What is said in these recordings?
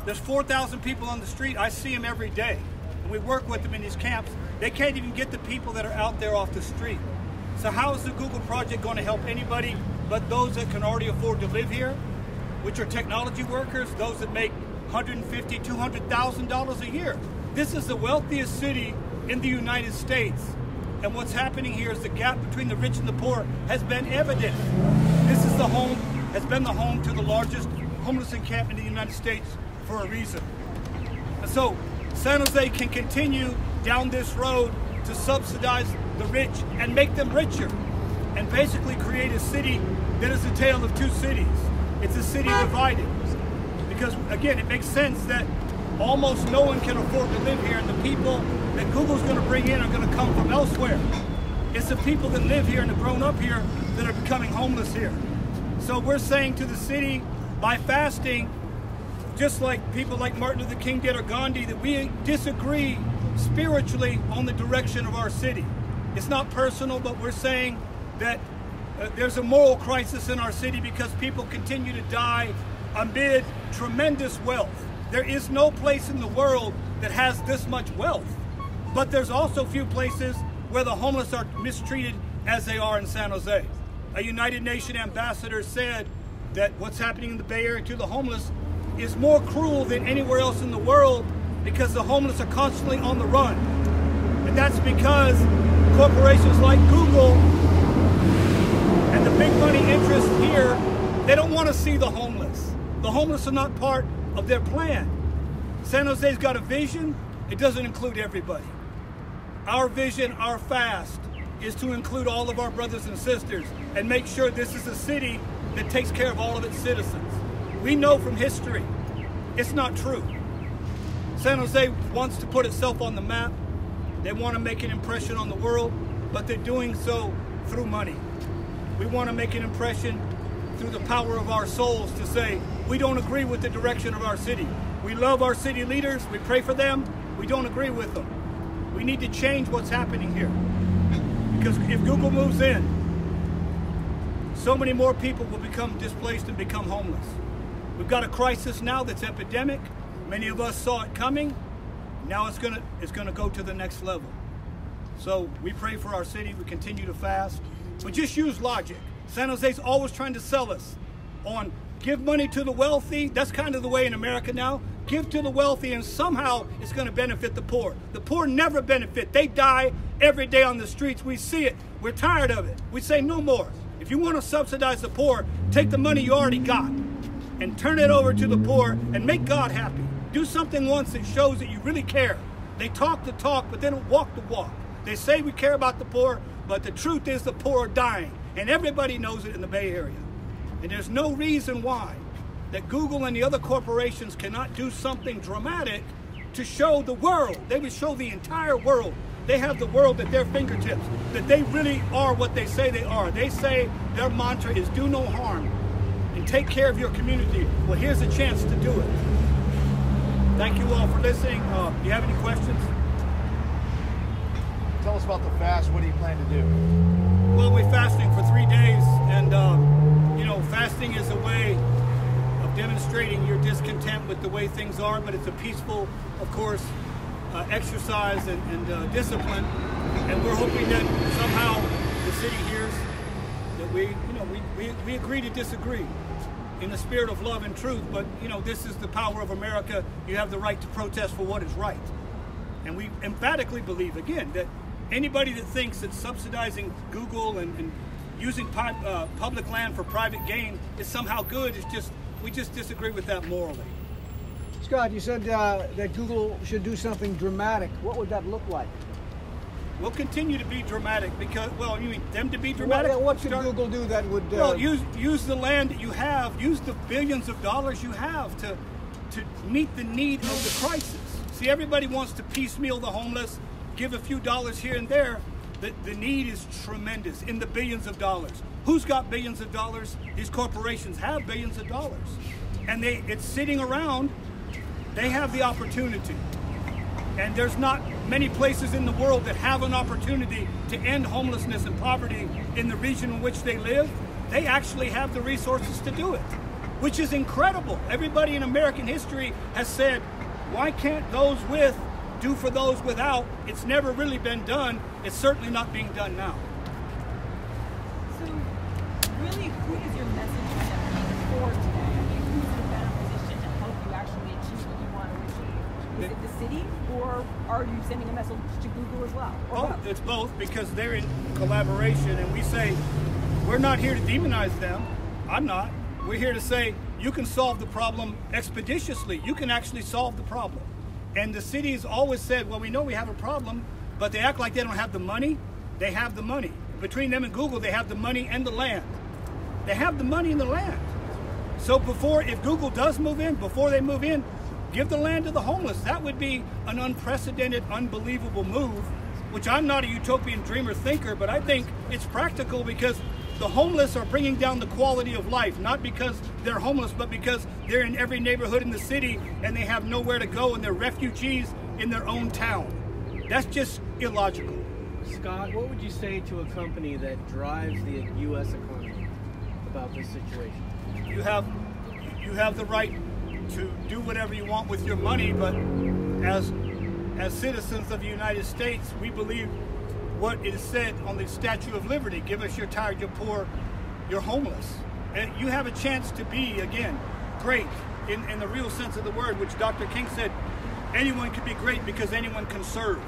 There's 4,000 people on the street. I see them every day. And we work with them in these camps. They can't even get the people that are out there off the street. So how is the Google project going to help anybody but those that can already afford to live here, which are technology workers, those that make $150,000, $200,000 a year? This is the wealthiest city in the United States. And what's happening here is the gap between the rich and the poor has been evident. This is the home, has been the home to the largest homeless encampment in the United States for a reason. And so San Jose can continue down this road to subsidize the rich and make them richer, and basically create a city that is a tale of two cities. It's a city divided. Because again, it makes sense that almost no one can afford to live here, and the people that Google's going to bring in are going to come from elsewhere. It's the people that live here and have grown up here that are becoming homeless here. So we're saying to the city, by fasting, just like people like Martin Luther King did or Gandhi, that we disagree spiritually on the direction of our city. It's not personal, but we're saying that there's a moral crisis in our city because people continue to die amid tremendous wealth. There is no place in the world that has this much wealth, but there's also few places where the homeless are mistreated as they are in San Jose. A United Nations ambassador said that what's happening in the Bay Area to the homeless is more cruel than anywhere else in the world because the homeless are constantly on the run. And that's because corporations like Google and the big money interests here, they don't want to see the homeless. The homeless are not part of their plan. San Jose's got a vision. It doesn't include everybody. Our vision, our fast, is to include all of our brothers and sisters and make sure this is a city that takes care of all of its citizens. We know from history, it's not true. San Jose wants to put itself on the map. They want to make an impression on the world, but they're doing so through money. We want to make an impression through the power of our souls to say, we don't agree with the direction of our city. We love our city leaders, we pray for them, we don't agree with them. We need to change what's happening here. Because if Google moves in, so many more people will become displaced and become homeless. We've got a crisis now that's epidemic. Many of us saw it coming. Now it's gonna go to the next level. So we pray for our city, we continue to fast, but just use logic. San Jose's always trying to sell us on give money to the wealthy. That's kind of the way in America now. Give to the wealthy and somehow it's going to benefit the poor. The poor never benefit. They die every day on the streets. We see it. We're tired of it. We say no more. If you want to subsidize the poor, take the money you already got and turn it over to the poor and make God happy. Do something once that shows that you really care. They talk the talk, but they don't walk the walk. They say we care about the poor, but the truth is the poor are dying. And everybody knows it in the Bay Area. And there's no reason why that Google and the other corporations cannot do something dramatic to show the world. They would show the entire world. They have the world at their fingertips, that they really are what they say they are. They say their mantra is do no harm and take care of your community. Well, here's a chance to do it. Thank you all for listening. Do you have any questions? Tell us about the fast. What do you plan to do? Well, we're fasting for 3 days, and you know, fasting is a way of demonstrating your discontent with the way things are, but it's a peaceful, of course, exercise and discipline. And we're hoping that somehow the city hears that we agree to disagree in the spirit of love and truth. But you know, this is the power of America. You have the right to protest for what is right, and we emphatically believe again that anybody that thinks that subsidizing Google and using public land for private gain is somehow good, we just disagree with that morally. Scott, you said that Google should do something dramatic. What would that look like? We'll continue to be dramatic because, well, you mean them to be dramatic? What should Google do that would... Well, use the land that you have, use the billions of dollars you have to meet the need of the crisis. See, everybody wants to piecemeal the homeless, give a few dollars here and there. The need is tremendous, in the billions of dollars. Who's got billions of dollars? These corporations have billions of dollars. And it's sitting around. They have the opportunity. And there's not many places in the world that have an opportunity to end homelessness and poverty in the region in which they live. They actually have the resources to do it. which is incredible. Everybody in American history has said, why can't those with do for those without? It's never really been done. It's certainly not being done now. So, really, who is your message for today? I mean, who's in a better position to help you actually achieve what you want to achieve? Is it the city, or are you sending a message to Google as well? Or both? It's both, because they're in collaboration, and we say, we're not here to demonize them. I'm not. We're here to say, you can solve the problem expeditiously. You can actually solve the problem. And the city has always said, well, we know we have a problem, but they act like they don't have the money. They have the money. Between them and Google, they have the money and the land. They have the money and the land. So if Google does move in, before they move in, give the land to the homeless. That would be an unprecedented, unbelievable move, which I'm not a utopian dreamer thinker, but I think it's practical, because the homeless are bringing down the quality of life, not because they're homeless, but because they're in every neighborhood in the city and they have nowhere to go and they're refugees in their own town. That's just illogical. Scott, what would you say to a company that drives the U.S. economy about this situation? You have the right to do whatever you want with your money, but as citizens of the United States, we believe what is said on the Statue of Liberty: give us your tired, your poor, your homeless. And you have a chance to be, again, great in the real sense of the word, which Dr. King said, anyone can be great because anyone can serve.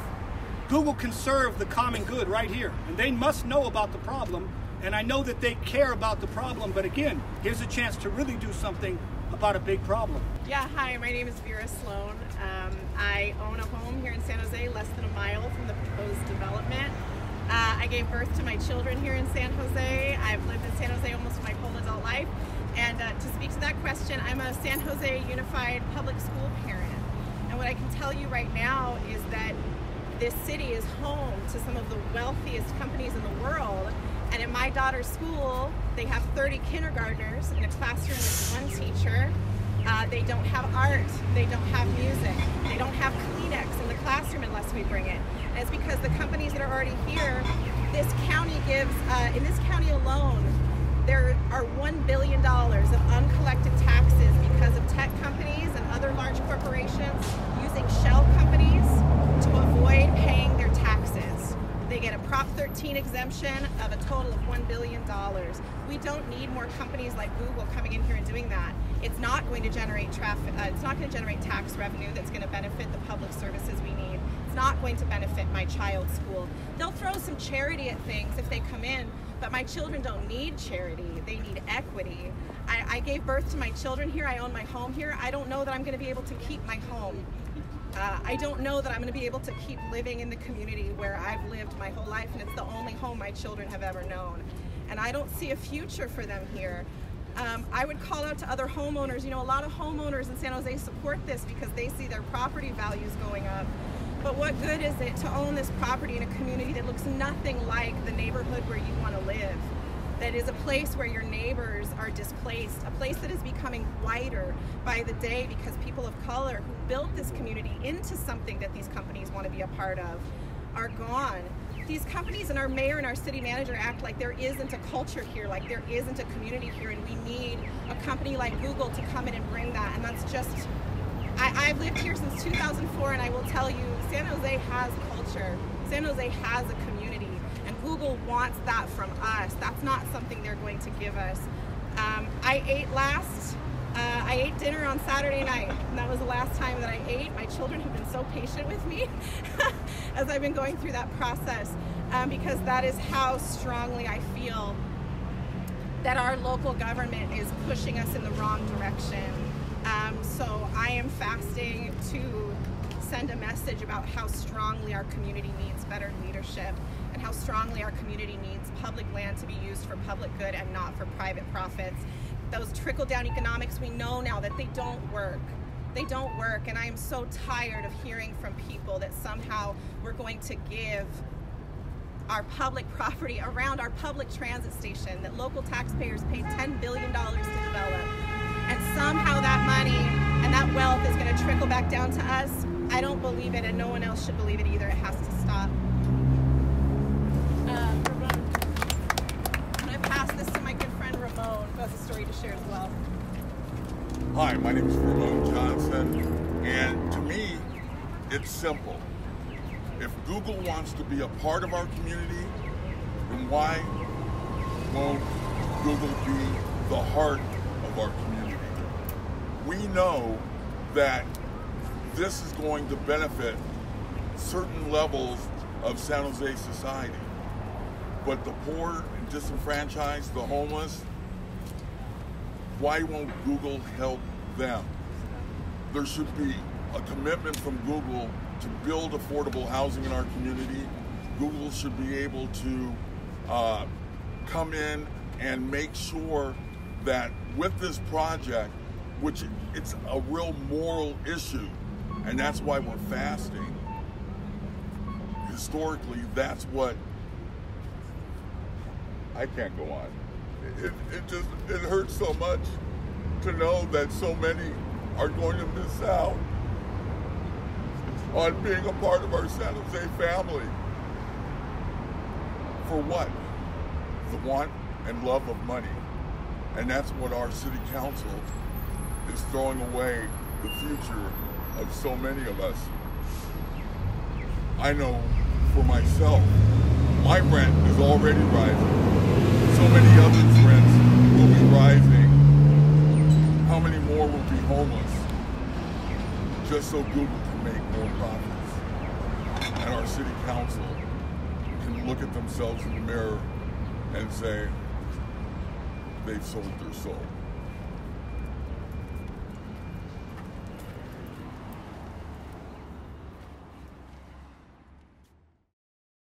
Google can serve the common good right here, and they must know about the problem, and I know that they care about the problem, but again, here's a chance to really do something about a big problem. Yeah, hi, my name is Vera Sloan. I own a home here in San Jose, less than a mile from the proposed development. I gave birth to my children here in San Jose. I've lived in San Jose almost my whole adult life. And to speak to that question, I'm a San Jose Unified Public School parent. And what I can tell you right now is that this city is home to some of the wealthiest companies in the world. And at my daughter's school, they have 30 kindergartners in a classroom with one teacher. They don't have art, they don't have music, they don't have Kleenex in the classroom unless we bring it. And it's because the companies that are already here, this county gives, in this county alone, there are $1 billion of uncollected taxes because of tech companies and other large corporations using shell companies to avoid paying their taxes. They get a Prop 13 exemption of a total of $1 billion. We don't need more companies like Google coming in here and doing that. It's not going to generate traffic. It's not going to generate tax revenue that's going to benefit the public services we need. It's not going to benefit my child's school. They'll throw some charity at things if they come in, but my children don't need charity. They need equity. I gave birth to my children here. I own my home here. I don't know that I'm going to be able to keep my home. I don't know that I'm going to be able to keep living in the community where I've lived my whole life, and it's the only home my children have ever known. And I don't see a future for them here. I would call out to other homeowners. You know, a lot of homeowners in San Jose support this because they see their property values going up. But what good is it to own this property in a community that looks nothing like the neighborhood where you want to live? That is a place where your neighbors are displaced, a place that is becoming whiter by the day because people of color who built this community into something that these companies want to be a part of are gone. These companies and our mayor and our city manager act like there isn't a culture here, like there isn't a community here, and we need a company like Google to come in and bring that. And that's just, I've lived here since 2004, and I will tell you, San Jose has culture. San Jose has a community, and Google wants that from us. That's not something they're going to give us. I ate dinner on Saturday night, and that was the last time that I ate. My children have been so patient with me as I've been going through that process, because that is how strongly I feel that our local government is pushing us in the wrong direction. So I am fasting to send a message about how strongly our community needs better leadership, and how strongly our community needs public land to be used for public good and not for private profits. Those trickle-down economics, we know now that they don't work. They don't work, and I am so tired of hearing from people that somehow we're going to give our public property around our public transit station that local taxpayers paid $10 billion to develop, and somehow that money and that wealth is going to trickle back down to us. I don't believe it, and no one else should believe it either. It has to stop. I'm going to pass this to my good friend Ramon, who has a story to share as well. Hi, my name is Ramon Johnson, and to me, it's simple. If Google wants to be a part of our community, then why won't Google be the heart of our community? We know that this is going to benefit certain levels of San Jose society, but the poor and disenfranchised, the homeless, why won't Google help them? There should be a commitment from Google to build affordable housing in our community. Google should be able to come in and make sure that with this project, which it's a real moral issue, and that's why we're fasting. Historically, that's what, I can't go on. It hurts so much to know that so many are going to miss out on being a part of our San Jose family. For what? The want and love of money. And that's what our city council is throwing away the future of so many of us. I know for myself, my rent is already rising. So many others' rents will be rising. How many more will be homeless just so Google can make more profits? And our city council can look at themselves in the mirror and say, they've sold their soul.